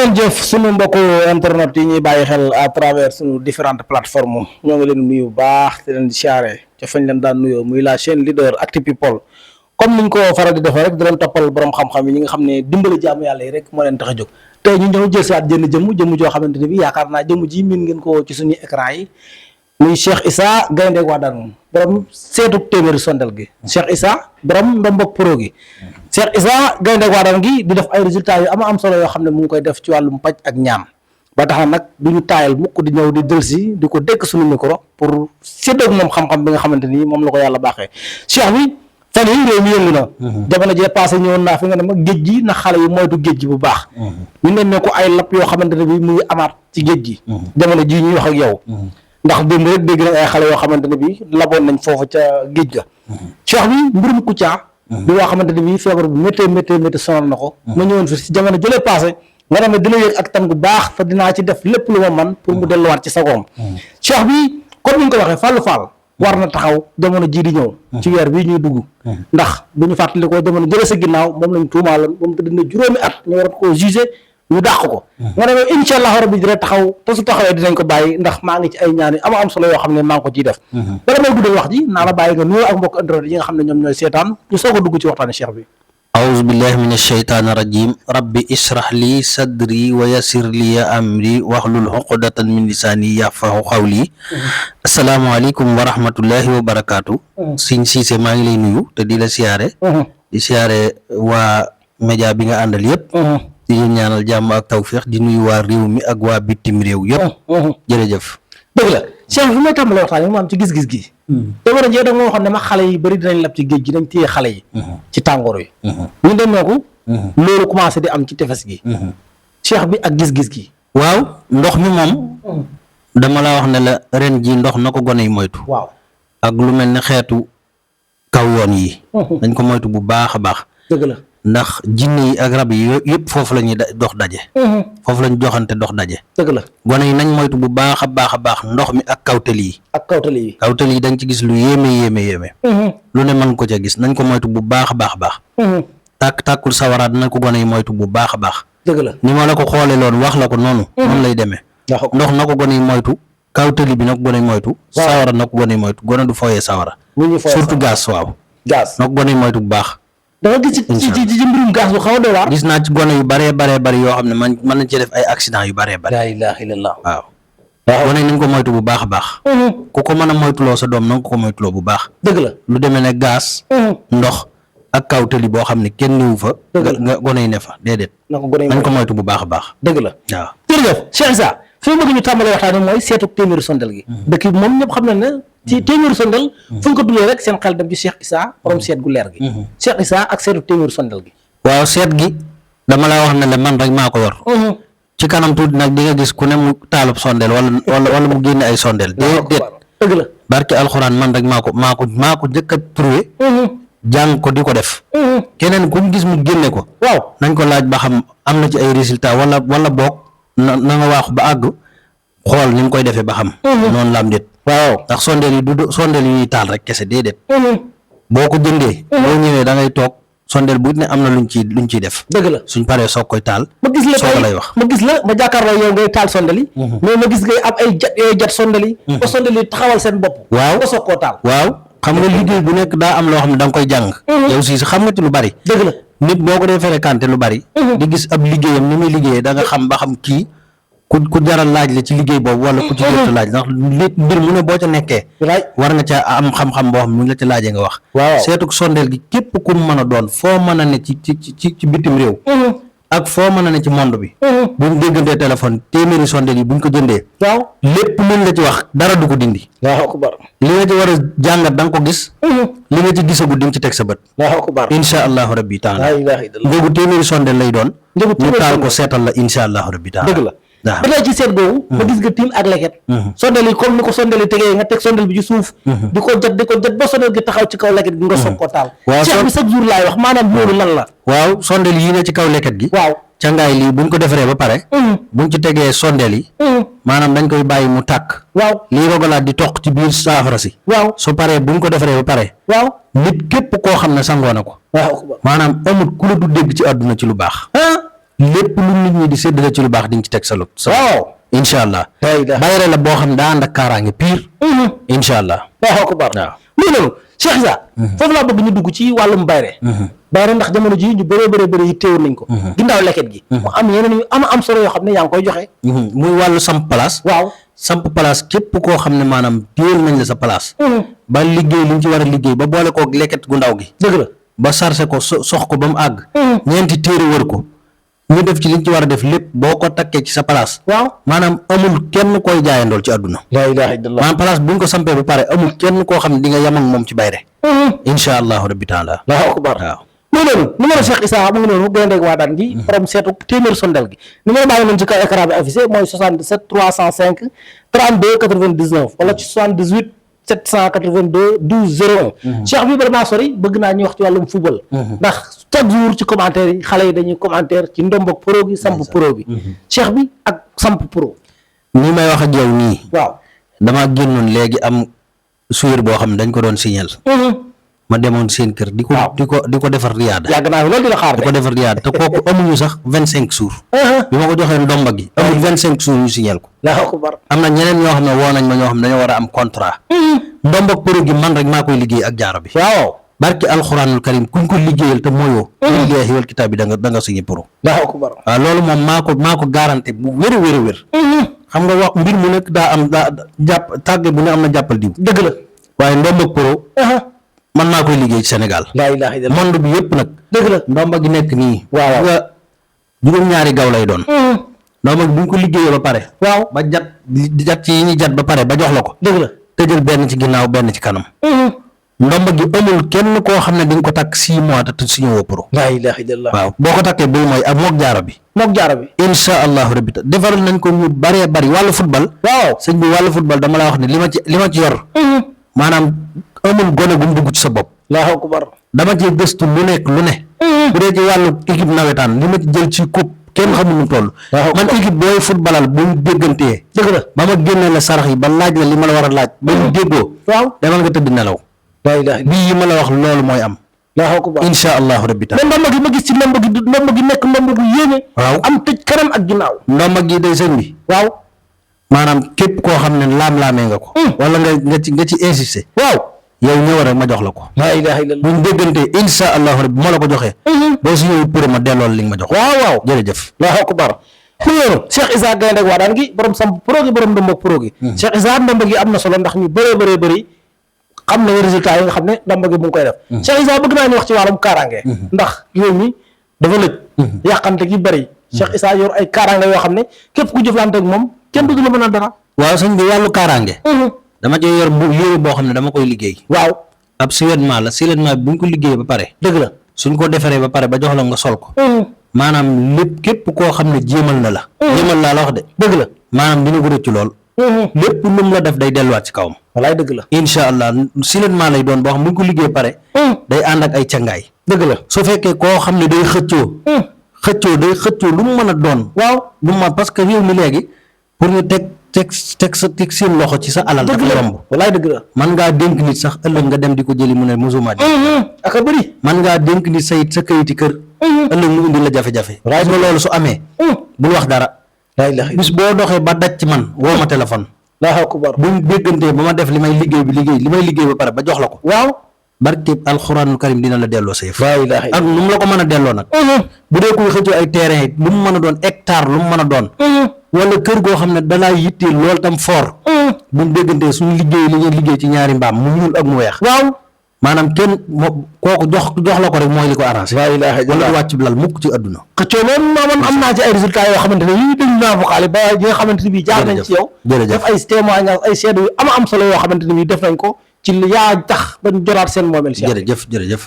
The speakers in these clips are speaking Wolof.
jërë jëf sunu mbokku internet yi ñuy bàyyi xel à travers sunu différentes plateformes ñoo ngi leen nuyu bu baax te leen di siyaare ca fañ leen daan nuyoo muy la chaîne leader Actu People comme niñ ko faral di defee rek di leen toppal borom xam-xam yi ñi nga xam ne dimbali jaamu yàlla yi rek moo leen tax a jóg tey ñu ñëw jël si waat jëmm joo xamante ne bi yaakaar naa jëmm ji miin ngeen ko ci suñuy écran yi muy Cheikh Issa Gaynde Wadane moom borom seetu téeméeri sondel gi Cheikh Issa borom ndombok pro gi Cheikh Issa Gaynde Wadane gi di def ay résultats yu am solo yoo xam ne mu ngi koy def ci wàllum paj ak ñaan ba tax na nag du ñu taayal mukk di ñëw di delsi di ko dékk suñu micro pour séddoog moom xam-xam bi nga xamante ni moom la ko yàlla baaxee Cheikh bi fan yi réew mi yëngu na jamono jee passé ñëwoon naa fi nga ne ma géej gi na xale yi moytu géej gi bu baax ñu nemmee ko ay lap yoo xamante ne bi mu ngi amaat ci géej gi jamono ji ñuy wax ak yow ndax démb rek dégg nañ ay xale yoo xamante ne bi laboon nañ foofu ca géej ga Cheikh bi mbirum Kouthia di loo xamante ne bi feebar bu métti sonal na ko ma ñëwoon fi si jamono jëlee passé nga ne ma dina yëg ak tan gu baax te dinaa ci def lépp lu ma man pour mu delluwaat ci sagoom Cheikh bi comme ni nga ko waxee Fallou Fall war na taxaw jamono jii di ñëw ci weer bii ñuy dugg ndax bu ñu fàttali ko jamono jëlee sa ginnaaw moom lañ tuumaaloon moom te dina juróomi at ñu war koo jugé ñu dàq ko nga ne incha allah rabbi dina taxaw te su taxawee dinañ ko bàyyi ndax maa ngi ci ay ñaan yi am solo yoo xam ne maa ngi ko ciy def bala may guddal wax ji naa la bàyyi nga nuyoo ak mbokk internet yi nga xam ne ñoom ñooy seetaan ñu soog a dugg ci waxtaani Cheikh bi أعوذ بالله من الشيطان الرجيم ربي اشرح لي صدري ويسر لي أمري واحلل عقدة من لساني يفقهوا قولي السلام عليكم ورحمة الله وبركاته Sëñ Cissé maa ngi lay nuyu te di la siyaare di siyaare waa média bi nga àndal yëpp di leen ñaanal jàmm ak tawféex di nuyu waa réew mi ak waa bitim réew yëpp jërëjëf dëgg la Cheikh fi may tàmbalee waxtaan yi mu am ci gis-gis gi jamono jee da nga waxoon ne ma xale yi bëri dinañ lab ci géej gi dañ téye xale yi ci tàngoor yi ñu demeeku loolu commencé di am ci tefes gi Cheikh bi ak gis-gis gi waaw ndox mi moom dama la wax ne la ren ji ndox na ko gone yi moytu waaw ak lu mel ne xeetu kaw yoon yi dañ ko moytu bu baax a baax dëgg la ndax jinne yi ak rab yi yëpp foofu la ñuy dox daje foofu lañ joxante dox daje dëgg la gone yi nañ moytu bu baax a baax ndox mi ak kawtali yi kawtali yi dañ ci gis lu yéeme lu ne mën ko ca gis nañ ko moytu bu baax a baax tàkkul sawaraat nañ ko gone yi moytu bu baax a baax dëgg la ni ma la ko xoole loon wax la ko noonu lay demee ndox na ko gone yi moytu kawtali bi na ko gone yi moytu sawara na ko gone yi moytu gone du fooyee sawara surtout gaz waaw gaz na ko gone yi moytu bu baax da nga gis ci mbirum gaz bu xaw a doy waar gis naa ci gone yu bëree yoo xam ne man mën nañ ci def ay accident yu bëree bëri laa ilaaha illallah waaw gone yi nañ ko moytu bu baax a baax ku ko mën a moytuloo sa doom na nga ko moytuloo bu baax dëgg la lu demee ne gaz ndox ak kaw tëli boo xam ne kenn niwu fa nga gone yi ne fa déedéet nañ ko moytu bu baax a baax dëgg la waaw jërëjëf Cheikh Issa fi mu bëgg ñu tàmbalee waxtaan mooy seetu téeméeri sondel gi dëkk bi moom ñëpp xam na ne ci téeméeri sondel fu ñu ko dulee rek seen xel dem ci Cheikh Issa borom seet gu leer gi Cheikh Issa ak seetu téeméeri sondel gi waaw seet gi dama la wax ne la man rek maa ko yor ci kanam tuuti nag di nga gis ku ne mu taalub sondel wala mu génne ay sondel déedéet dëgg la barke alxuraan man rek maa ko njëkk a trouvé jàng ko di ko def keneen ku gis mu génne ko waaw nañ ko laaj ba xam am na ci ay résultat wala boog na nga waaxu ba àgg xool ni mu koy defee ba xam noonu la am déet waaw ndax sondeel yi du sondeel yi ñuy taal rek kese déedéet boo ko jëndee boo ñëwee da ngay toog sondeel bu ne am na luñ ciy def dëgg la suñ paree soog koy taal ma gis la soog lay wax ma gis la ma jàkkaarloo yow ngay taal sondeel yi mais ma gis ngay am ay jat yooyu jat sondeel yi ba sondeel yi taxawal seen bopp waaw nga soog koo taal waaw xam nga liggéey bu nekk daa am loo xam ne da nga koy jàng yow si xam nga ci lu bari dëgg la nit boo ko dee fréquenté lu bari di gis ab liggéeyam ni muy liggéeyee da nga xam ba xam kii ku jaral laaj la ci liggéey boobu wala ku ci jot laaj ndax mbir mu ne boo ca nekkee war nga ca am xam-xam boo xam mu la ca laajee nga wax seetuk sondeel gi képp ku mën a doon foo mën a ne ci bitim réew ak foo mën a ne ci monde bi buñ déggantee téléphone téeméeri sondeel yi buñ ko jëndee waaw lépp luñ la ci wax dara du ko dindi waaw akbar li nga ci war a jàngat da nga ko gis li nga ci gisagul di nga ci teg sa bët waaw akbar insha allahu rabbi taala laa ilaaha illallah boobu téeméeri sondeel lay doon ñu taal ko seetal la insha allahu rabbi taala dëgg la ba tey ci seet googu ma gis nga tiim ak leket sondeel yi comme ni ko sondeel yi tegee nga teg sondeel bi ci suuf di ko jot ba sondeel gi taxaw ci kaw leket gi nga soog ko taal Cheikh bi chaque jour laay wax maanaam loolu lan la waaw sondeel yi ne ci kaw leket gi waaw cangaay lii buñ ko defaree ba pare buñ ci tegee sondeel yi maanaam dañ koy bàyyi mu tàkk waaw lii rogalaat di toq ci biir saafara si waaw su paree buñ ko defaree ba pare waaw nit képp koo xam ne sangoo na ko waaw maanaam amul ku la du dégg ci àdduna ci lu baax lépp lu nit ñi di séddale ci lu baax di nga ci teg sa lot. waaw incha allah. bayre la boo xam ne daa ànd ak kaaraange pire. incha allah. waaw ko bar waaw muy loolu Cheikh Issa foofu laa bëgg ñu dugg ci wàllum bayre bayre ndax jamono ji ñu bëree yi téewoon nañ ko ginnaaw leket gi mu am yeneen yu am solo yoo xam ne yaa ngi koy joxe muy wàllu samp place. waaw samp place képp koo xam ne maanaam téyel nañ la sa place. ba liggéey li ñu ci war a liggéey ba boole koog leket gu ndaw gi. dëgg la ba sarse ko sox ko ba mu àgg. ñeenti téere wër ko ñu def ci liñ ci war a def lépp boo ko takkee ci sa place. waaw maanaam amul kenn koy jaayandool ci àdduna. laa ilaaha illallah maanaam place bu ñu ko sampee ba pare amul kenn koo xam ne di nga yam ak moom ci bayre. incha allahu rabbi taala. Allahu akbar waaw. muy noonu numéro Cheikh Issa mu ngi noonu Gayndeek Waadaan gi borom seetu téeméer sondel gi numéro baa ngi noonu ci kaw écran bi affiché mooy 77 305 32 99 wala ci 78 782 12 01 Cheikh bi bala maa sori bëgg naa ñuy wax ci wàllum football ndax chaque jour ci commentaire yi xale yi dañuy commentaire ci ndombok pro gi samp pro bi Cheikh bi ak samp pro ni may wax ak yow nii. waaw damaa génnoon léegi am suur boo xam ne dañ ko doon signal. ma demoon seen kër di ko defar riyaada. yàgg naa loolu di la xaar di ko defar riyaada te kooku amuñu sax 25 jours. bi ma ko joxee ndomba gi. amul 25 jours ñu signal ko. Allahu akbar am na ñeneen ñoo xam ne woo nañ ma ñoo xam ne dañoo war a am contrat. ndomba pro gi man rek maa koy liggéey ak jaaro bi. waaw barki alxuraanul karim kuñ ko liggéeyal te mooyoo. liggéey wal kitaab bi da nga signé pro. Allahu akbar waaw loolu moom maa ko garanti bu wér a wér. xam nga wax mbir mu nekk daa jàpp tàgge bu ne am na jàppal diw. dëgg la waaye ndomba pro. man maa koy liggéey ci Sénégal. laa ilaaha illallah monde bi yëpp nag. dëgg la ndomba gi nekk nii. waaw nga juróom-ñaari gaw lay doon. ndomba gi bu ñu ko liggéeyee ba pare. waaw ba jat ci yi ñuy jat ba pare ba jox la ko. dëgg la tëjal benn ci ginnaaw benn ci kanam. ndomba gi amul kenn koo xam ne di nga ko takk 6 mois te signé woo pro. laa ilaaha illallah waaw boo ko takkee buy mooy ak moog jaaro bi. mook jaaro bi incha allahu rabbi defaral nañ ko ñu bëree bëri wàllu football. waaw sëñ bi wàllu football dama la wax ne li ma ci yor. maanaam amul gone gu mu dugg ci sa bopp. Allahu akbar dama ci gëstu lu nekk lu ne. bu dee ci wàllu équipe nawetaan li ma ci jël ci coupe kenn xamul nu toll. man équipe booy footballal bu ñu déggantee. dëgg la ba ma génnee la sarax yi ba laaj la li ma la war a laaj. ba ñu déggoo. waaw demal nga tëdd nelaw. laa ilaaha bii yi ma la wax loolu mooy am. Allahu akbar incha allahu rabbi taala. ndomba gi ma gis ci ndomba gi nekk ndomba gu yéeme. waaw am tëj kanam ak ginnaaw. ndomba gi day sëñ bi. waaw maanaam képp koo xam ne laam-laamee nga ko. wala nga ci insister. waaw yow ñëw rek ma jox la ko. laa ilaaha illallah buñ déggantee incha allahu rabbi bu ma la ko joxee. boo si ñëwee pour ma dellool li nga ma jox. waaw jërëjëf. Allahu akbar mu noonu Cheikh Issa Gayndeek Waadaan gi borom samp pro gi borom ndomba pro gi Cheikh Issa ndomba gi am na solo ndax ñu bëri xam nañu résultat yi nga xam ne ndomba gi mu ngi koy def Cheikh Issa bëgg naa ñu wax ci wàllum kaaraange ndax réew mi dafa lëj yàqante gi bëri Cheikh Issa yor ay kaaraange yoo xam ne képp ku jëflante ak moom kenn du la mën a dara waaw sëñ bi wàllu kaaraange. dama cee yor yére boo xam ne dama koy liggéey. waaw ab siwetment la siwetment bi bu ñu ko liggéeyee ba pare. dëgg la suñ ko defaree ba pare ba jox la nga sol ko. maanaam lépp képp koo xam ne jéemal na la. jéemal laa la wax de. dëgg la maanaam dina ko rëccu lool. lépp lu mu la def day delluwaat ci kawam. walaay dëgg la incha allah siwetment lay doon boo xam bu ñu ko liggéey pare. day ànd ak ay cangaay. dëgg la su fekkee koo xam ne day xëccoo lu mu mën a doon. waaw lu mu mën parce que réew mi léegi pour ñu teg seen loxo ci sa alal. dëgg dafa la yomb. walaay dëgg la man ngaa dénk nit sax ëllëg nga dem di ko jëli mu ne mosuma di. ak a bëri man ngaa dénk nit sa kayiti kër. ëllëg mu indi la jafe-jafe. waaye loolu su amee. bul wax dara. laa ilaaha bis boo doxee ba daj ci man woo ma téléphone. Allahu akbar buñ déggantee ba ma def li may liggéey ba pare ba jox la ko. waaw barke alxuraanul karim dina la delloo sa yëf. laa ilaaha ak nu mu la ko mën a delloo nag. bu dee kuy xëccoo ay terrain yi lu mu mën a doon hectare lu mu mën a doon. wala kër goo xam ne dalaa yitteel loolu tam fort. buñ déggantee suñu liggéey li ngeen liggéey ci ñaari mbaam mu ñuul ak mu weex. waaw maanaam kenn kooku jox la ko rek mooy li ko arrangé. laa ilaaha wala illallah du wàcc lal mukk ci àdduna. xëccoo moom man am naa ci ay résultats yoo xamante ne yii dañu naa vocal ba yi nga xamante ne bii jaar nañ ci yow jërëjëf def ay témoignage ay seede yu am solo yoo xamante ne bii def nañ ko ci li yaa tax bañ joraat seen moomeel Cheikh jërëjëf jërëjëf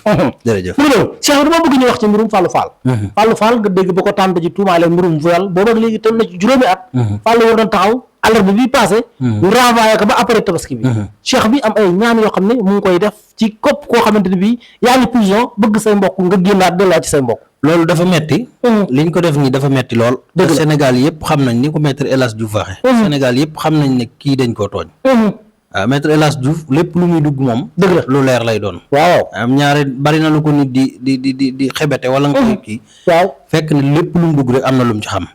mu ñëw Cheikh dama bëgg ñu wax ci mbirum Fallou Fall Fallou Fall nga dégg ba ko tànn ji tuumaale mbirum viol boobu ak léegi toll na ci juróomi at Fallou war doon taxaw àllarba bi passé ñu renvoyé ko ba après tabaski bi Cheikh bi am ay ñaan yoo xam ne mu ngi koy def ci képp koo xamante ne bii yaa ngi prison bëgg say mbokk nga génnaat delluwaat ci say mbokk loolu dafa metti liñ ko def nii dafa metti lool. dëgg la Sénégal yëpp xam nañ ni ko maître El Hadj Diouf waxee. Sénégal yëpp xam nañ ne kii dañ koo tooñ. waaw maître El Hadj Diouf lépp lu muy dugg moom. dëgg la lu leer lay doon. waaw am ñaare bari na lu ko nit di xebete wala nga koy kii. waaw fekk ne lépp lu mu dugg rek am na lu mu ci xam.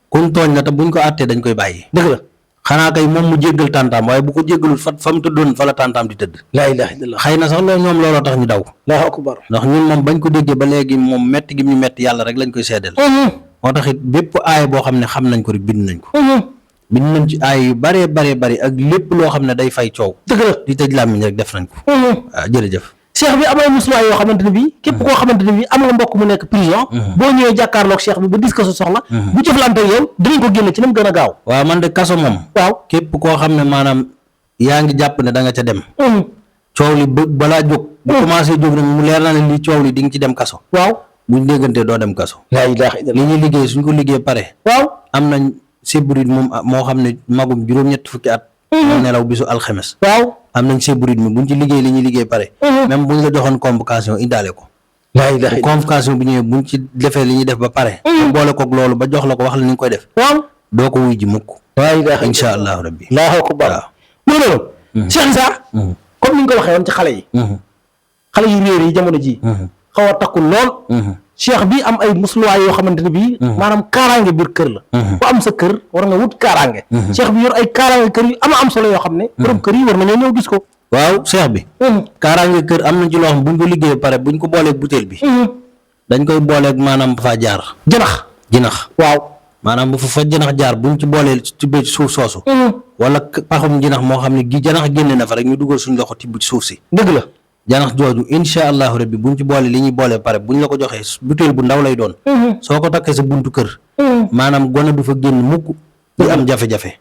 kuñ tooñ la te buñ ko àttee dañ koy bàyyi. dëgg la xanaa kay moom mu jéggal tàntaam waaye bu ko jéggalul fa mu tëddoon fa la tàntaam di tëdd. laa ilaaha illallaah. xëy na sax loolu ñoom looloo tax ñu daw. Allaahu akbar. ndax ñun moom bañ ko déggee ba léegi moom metti gi ñu metti yàlla rek lañ koy seddal. moo tax it bépp aaya boo xam ne xam nañ ko rek bind nañ ko. bind nañ ci aaya yu baree bari ak lépp loo xam ne day fay coow. dëgg la di tëj làmmiñ rek def nañ ko. waaw jërëjëf. cheikh bi am na muslaay yoo xamante ne bii képp koo xamante ne bii am nga mbokk mu nekk prison boo ñëwee jàkkaarloog cheikh bi ba dis ko sa soxla bu jëflante ak yow dinañ ko génne ci nam gën a gaaw. waaw man de kaso moom. waaw képp koo xam ne maanaam yaa ngi jàpp ne da nga ca dem. coow li balaa jóg. bu commencé jóg nag mu leer na ne lii coow li di nga ci dem kaso. waaw buñ déggantee doo dem kaso. laa ilaaha illallaah. li ñuy liggéey suñ ko liggéey pare. waaw am nañ sébrit moom moo xam ne magum juróom-ñett fukki at. moo nelaw bisu alxemes. waaw am nañ sébrit mi buñ ci liggéey li ñuy liggéey pare. même buñ la joxoon convocation indaale ko. laa ilaaha illallaah. convocation bi ñëwee buñ ci defee li ñuy def ba pare. boole koog loolu ba jox la ko wax la ni nga koy def. waaw doo ko wuy ji mukk. laa ilaaha incha allahu rabbi. Allaahu akbar. waaw loolu Cheikh Issa comme ni nga ko waxee woon ci xale yi xale yu réer yi jamono ji xaw a takku lool cheikh bi am ay musluwaay yoo xamante ne bii maanaam kaaraange biir kër la ku am sa kër war nga wut kaaraange cheikh bi yor ay kaaraange kër yu am solo yoo xam ne borom kër yi war nañoo ñëw gis ko waaw cheikh bi kaaraange kër am na ci loo xam buñ ko liggéey pare buñ ko booleeg butéel bi dañ koy booleeg maanaam fa jaar jinax waaw maanaam bu fa jinax jaar buñ ci boolee tibbee ci suuf soosu wala paxum jinax moo xam ne gi janax génne na fa rek ñu dugal suñ loxo tibb ci suuf si dëgg la janax jooju insha allahu rabbi buñ ci boole li ñuy boole pare buñ la ko joxee butéel bu ndaw lay doon soo ko takkee sa buntu kër maanaam gone du fa génn mukk di am jafe-jafe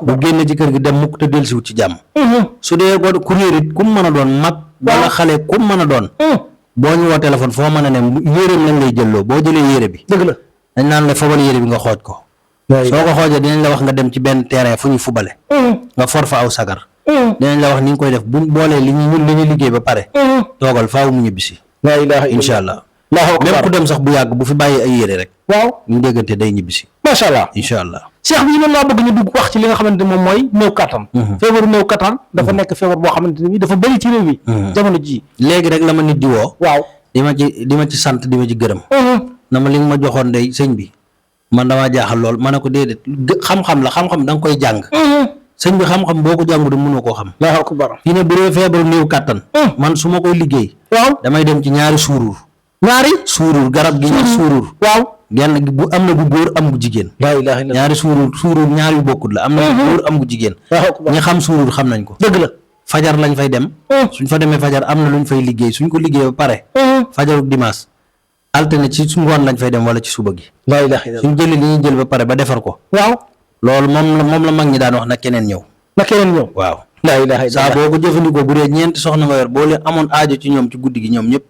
bu génn ci kër gi dem mukk te dellusiwut ci jàmm su dee ko kuréel it kum mën a doon mag wala xale kum mën a doon boo ñu woo téléphone foo mën a ne yéreem lañ lay jëlloo boo jëlee yére bi dëgg la dañ naan la fabal yére bi nga xooj ko soo ko xoojee dinañ la wax nga dem ci benn terrain fu ñu fubale nga for fa aw sagar dinañ la wax ni nga koy def buñ boolee li ñu liggéey ba pare toogal faaw mu ñibbisi laa ilaaha incha allah Allaahu même akbar. ku dem sax bu yàgg bu fi bàyyi ay yére rek waaw ñu déggante day ñibbisi macha allah incha allah cheikh bi noonu laa bëgg ñu dugg wax ci li nga xamante ne moom mooy néew kattan feebaru néew kattan dafa nekk feebar boo xamante ne bi dafa bëri ci réew mi jamono ji léegi rek la ma nit di woo waaw di ma ci sant di ma ci gërëm na ma li nga ma joxoon day sëñ bi man damaa jaaxal lool ma ne ko déedéet xam-xam la xam-xam da nga koy jàng sëñ bi xam-xam boo ko jàngu de mënoo koo xam Allaahu akbar. fii ne bu dee feebaru néew kàttan man su ma koy liggéey waaw damay dem ci ñaari suuruur garab gi ñax suuruur waaw genn gi bu am na bu góor am bu jigéen laa ilaaha illallaah. ñaari suuruur ñaar yu bokkut la am na bu góor am bu jigéen Allaahu akbar. ñi xam suuruur xam nañ ko dëgg la fajar lañ fay dem suñ fa demee fajar am na luñ fay liggéey suñ ko liggéey ba pare fajaruk dimanche altine ci su ngoon lañ fay dem wala ci suba gi laa ilaaha illallaah. suñ jëlee li ñuy jël ba pare ba defar ko waaw loolu moom la mag ñi daan wax na keneen ñëw na keneen ñëw waaw laa ilaaha saa illallaah. boo ko jëfandikoo bu dee ñeenti soxna nga yor boo leen amoon aajo ci ñoom ci guddi gi ñoom ñëpp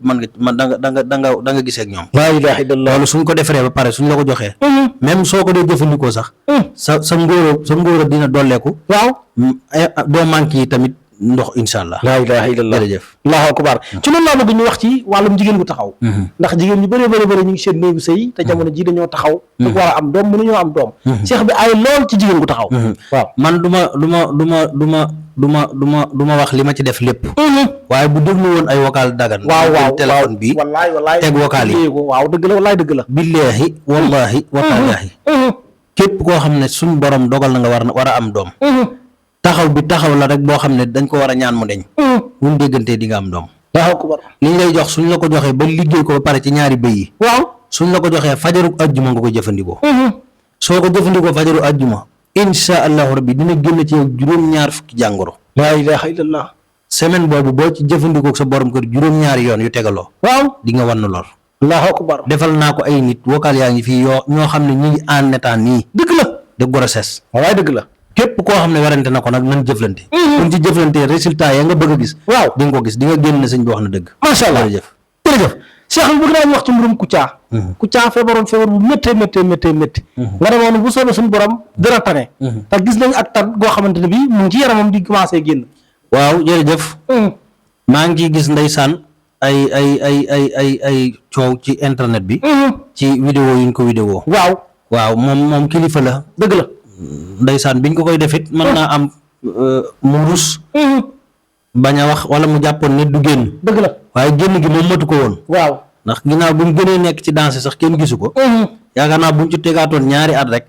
da nga gisee ak ñoom laa ilaaha illallaah. loolu suñ ko defaree ba pare suñ la ko joxee même soo ko dee jëfandikoo sax sa ngóora dina dolleeku waaw doo manqué yi tamit ndox insha allah laa ilaaha illallaah. jërëjëf Allaahu akbar. ci noonu laa bëgg ñu wax ci wàllum jigéen gu taxaw ndax jigéen ñu bëri ñu ngi seen néegu sëy te jamono ji dañoo taxaw te war a am doom mënuñoo am doom cheikh bi ay lool ci jigéen gu taxaw waaw man du ma wax li ma ci def lépp waaye bu déglu woon ay vocal dagan waaw téléphone bi wallaay teg vocal yi waaw dëgg la wallaay dëgg la billaahi wallaahi wataalaahi képp koo xam ne suñ borom dogal na nga war a am doom taxaw bi taxaw la rek boo xam ne dañ ko war a ñaan mu deñ buñ déggantee di nga am doom Allaahu akbar. liñ lay jox suñ la ko joxee ba liggéey ko ba pare ci ñaari bëy yi waaw suñ la ko joxee fajaruk ajjuma nga koy jëfandikoo soo ko jëfandikoo fajaru ajjuma insha allahu rabbi dina génn ci yow juróom-ñaar fukki jàngoro laa ilaaha illallaah. semaine boobu boo ci jëfandikoo sa borom kër juróom-ñaari yoon yu tegaloo waaw di nga wan lor Allaahu akbar. defal naa ko ay nit vocal yaa ngi fii ñoo xam ne ñi ngi en état nii dëgg la de grossesse wallaay dëgg la képp koo xam ne warante na ko nag nañ jëflante buñ ci jëflante résultat ya nga bëgg a gis waaw di nga ko gis di nga génn na sëñ bi wax na dëgg macha allah jërëjëf jërëjëf cheikh bi bëgg naa ñu wax ci mbirum Kouthia feebaroon feebar bu métti nga demoon bu soobee suñu borom dina tane te gis nañ ak tan goo xamante ne bii mu ngi ci yaramam di commencé génn waaw jërëjëf maa ngi ciy gis ndeysaan ay coow ci internet bi ci vidéo yuñ ko vidéo waaw moom kilifa la dëgg la ndeysaan biñ ko koy defit mën naa am mu rus bañ a wax wala mu jàppoon ne du génn. dëgg la waaye génn gi moom matu ko woon. waaw ndax ginnaaw bu mu gënee nekk ci danse sax kenn gisu ko. yaakaar naa buñ ci tegaatoon ñaari at rek.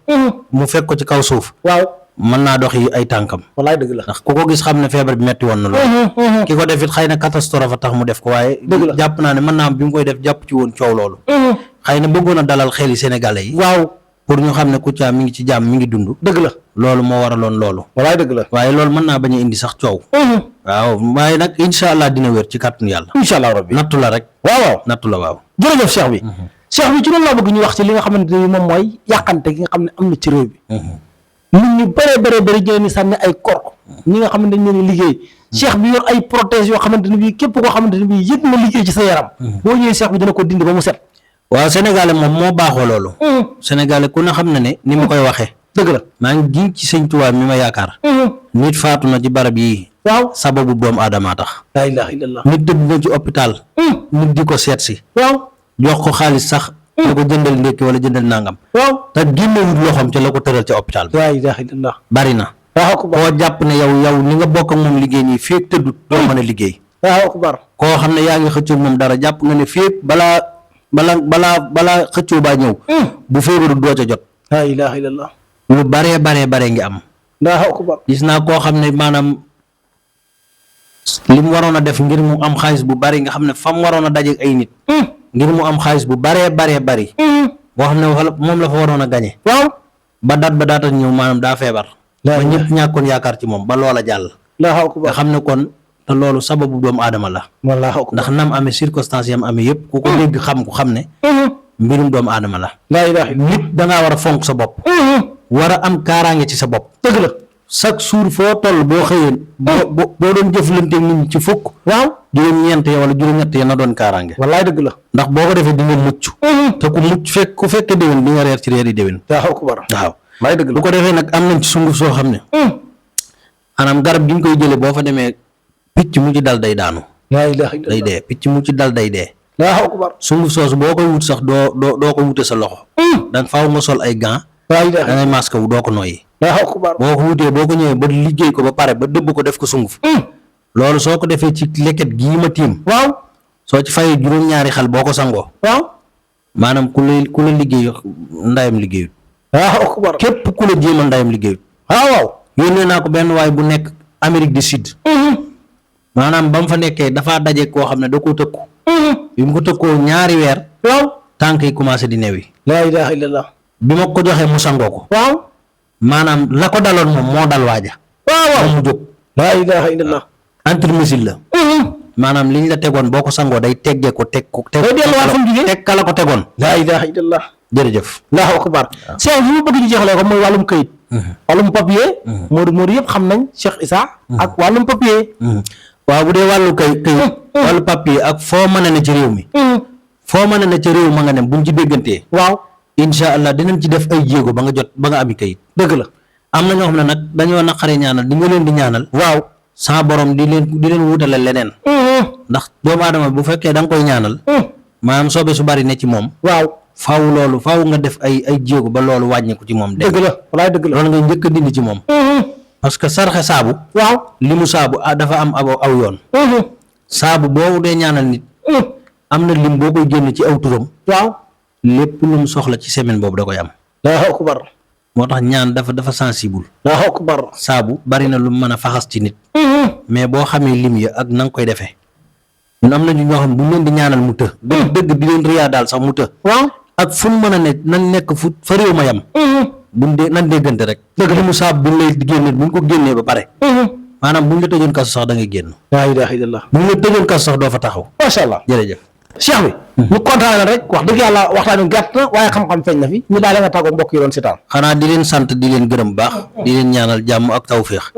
mu fekk ko ci kaw suuf. waaw mën naa dox yi ay tànkam. wallaay dëgg la ndax ku ko gis xam ne feebar bi metti woon na loolu. ki ko def it xëy na catastrophe a tax mu def ko waaye. dëgg la jàpp naa ne mën naa am bi mu koy def jàpp ci woon coow loolu. xëy na bëggoon a dalal xeli Sénégalais yi. waaw pour ñu xam ne Kouthia mi ngi ci jàmm mi ngi dund. dëgg la loolu moo waraloon loolu. wallaay dëgg la waaye loolu mën naa bañ a indi sax coow. waaw waaye nag incha allah dina wér ci kàttanu yàlla. incha allah rabbi nattu la rek. waaw nattu la waaw. jërëjëf cheikh bi cheikh bi ci loolu laa bëgg ñu wax ci li nga xamante ni moom mooy yàqante gi nga xam ne am na ci réew bi nit ñu bëree bëri ñëw ni sànni ay kork ñi nga xamante ne ñu liggéey cheikh bi yor ay prothèses yoo xamante ne bii képp koo xamante ne bii yëg na liggéey ci sa yaram boo ñëwee cheikh bi dina ko dindi ba mu set. waaw sénégalais moom moo baaxoo loolu. sénégalais ku ne xam na ne ni ma koy waxee. dëgg la maa ngi giñ ci sëñ Tuubaa mi ma yaakaar. nit faatu na ci barab yi. waaw sababu doomu aadama tax. laa ilaaha illallah. nit dëgg na ci hôpital. nit di ko seet si. waaw jox ko xaalis sax. da ko jëndal ndékki wala jëndal nangam. waaw te génnewut loxoom ca la ko tëral ca hôpital bi. laa ilaaha illallah. bari na. waaw akbar koo jàpp ne yow ni nga bokk ak moom liggéey nii féeg tëddut doo mën a liggéey. waaw akbar koo xam ne yaa ngi xëccoo moom dara jàpp nga ne féeg balaa xëccoo baa ñëw. bu feebaru doo ca jot. laa ilaaha illallah. lu baree ngi am. waaw akbar gis naa koo xam ne maanaam li mu waroon a def ngir mu am xaalis bu bari nga xam ne fa mu waroon a daje ay nit. ngir mu am xaalis bu baree bari. boo xam ne moom la fa waroon a gañe. waaw ba daata ñëw maanaam daa feebar. ba ñëpp ñàkkoon yaakaar ci moom ba loola jàll. laa akbar nga xam ne kon te loolu sababu doomu aadama la. wallaahi akbar ndax nam amee circonstance yam amee yëpp ku ko dégg xam ko xam ne. mbirum doomu aadama la. laa ilaaha illallah. nit dangaa war a fonk sa bopp. war a am kaaraange ci sa bopp. dëgg la chaque jour foo toll boo xëyee. boo doon jëflante nit ñi ci fukk. waaw juróom-ñeent ya wala juróom-ñett ya na doon kaaraange. wallaay dëgg la. ndax boo ko defee di nga mucc. te ku mucc ku fekkee déwén di nga reer ci reer yi déwén. waaw akbar waaw wallaay dëgg la. bu ko defee nag am nañ ci sunguf soo xam ne. maanaam garab gi ñu koy jëlee boo fa demee picc mu ci dal day daanu. laa ilaaha illallah. day dee picc mu ci dal day dee. waaw akbar sunguf soosu boo koy wut sax doo ko wute sa loxo. danga faaw nga sol ay gants. laa ilaaha da ngay masque wu doo ko noyyi. waaw akbar boo ko wutee boo ko ñëwee ba liggéey ko ba pare ba dëbb ko def ko sunguf. loolu soo ko defee ci leket gii ma tiim. waaw soo ci fayee juróom-ñaari xal boo ko sangoo. waaw maanaam ku la liggéey ndayam liggéeyut. waaw akbar képp ku la jéemal ndayam liggéeyut. waaw yónnee naa ko benn waay bu nekk Amérique du Sud. maanaam ba mu fa nekkee dafaa daje koo xam ne da koo tëkku. bi mu ko tëkkoo ñaari weer. waaw tànk yi commencé di newi. laa ilaaha illallah. bi ma ko joxee mu sangoo ko. waaw maanaam la ko daloon moom moo dal waaja. waaw moom mu jóg. laa ilaaha illallah. entremesile la. maanaam liñ la tegoon boo ko sangoo day teggee ko teg ko. day delluwaat fu mu jugee teg kala ko tegoon. laa ilaaha illallah. jërëjëf. allahu akbar. Cheikh bi mu bëgg ñu jeexalee ko mooy wàllum këyit. wàllum papier. Modou yëpp xam nañ Cheikh Issa. ak wàllum papier. waaw bu dee wàllu këyit. wàllu papier ak foo mën a ne ci réew mi. foo mën a ne ci réew ma nga dem buñ ci déggantee. waaw incha allah dinañ ci def ay jéego ba nga ami këyit. dëgg la. am na ñoo xam ne nag dañoo naqaree ñaanal di nga leen di ñaanal. waaw sa borom di leen wutale leneen. ndax doomu aadama bu fekkee da nga koy ñaanal. maanaam soobe su bari ne ci moom. waaw faaw nga def ay jéego ba loolu wàññeeku ci moom. dëgg la walaay dëgg la loolu ngay njëkk a dindi ci moom. parce que sarxe saabu. waaw li mu saabu dafa am aw yoon. saabu boo dee ñaanal nit. am na lim boo koy génn ci aw turam. waaw lépp lu mu soxla ci semaine boobu da koy am. allahu akbar. moo tax ñaan dafa sensible. allahu akbar. saabu bari na lu mu mën a faxas ci nit. mais boo xamee lim ya ak na nga koy defee. ñun am na ñoo xam bu ñu leen di ñaanal mu të. dëgg di leen riyaa daal sax mu të. waaw ak fu mu mën a ne nan nekk fu fa réew ma yam. nan déggante rek. dëgg li mu saabu bu ñu lay génne bu ñu ko génnee ba pare. maanaam bu ñu la tëjoon kaso sax da ngay génn. laa ilaaha illallah. bu ñu la tëjoon kaso sax doo fa taxaw. macha allah jërëjëf. cheikh bi. ñu kontaan na rek wax dëgg yàlla waxtaanu gàtt na waaye xam-xam feeñ na fi ñu daal nga tàggoo mbokk yi doon seetaan. xanaa di leen sant di leen gërëm baax. di leen ñaanal jàmm ak tawféex.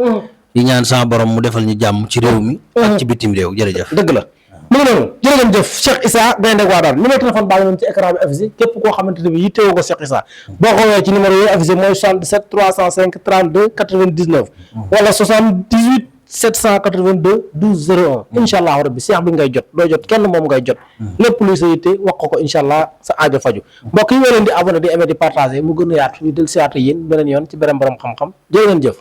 di ñaan sama borom mu defal ñu jàmm ci réew mi. ak ci bitim réew jërëjëf. dëgg la mu ngi noonu jërë ngeen jëf Cheikh Issa Gaïndé Gouadane numéro téléphone baa ngi noonu ci écran bi affiché képp koo xamante ne bi yittewoo ko Cheikh Issa boo ko woowee ci numéro yooyu affiché mooy 77 305 32 99 wala 78 782 12 01 incha allah rabbi Cheikh bi ngay jot doo jot kenn moom ngay jot lépp luy sa yitte wax ko incha allah sa aajo faju mbokk yi woo leen di abonné di aimer di partager mu gën a yaatu ñu del siyaate yéen beneen yoon ci beneen borom xam-xam jërë ngeen jëf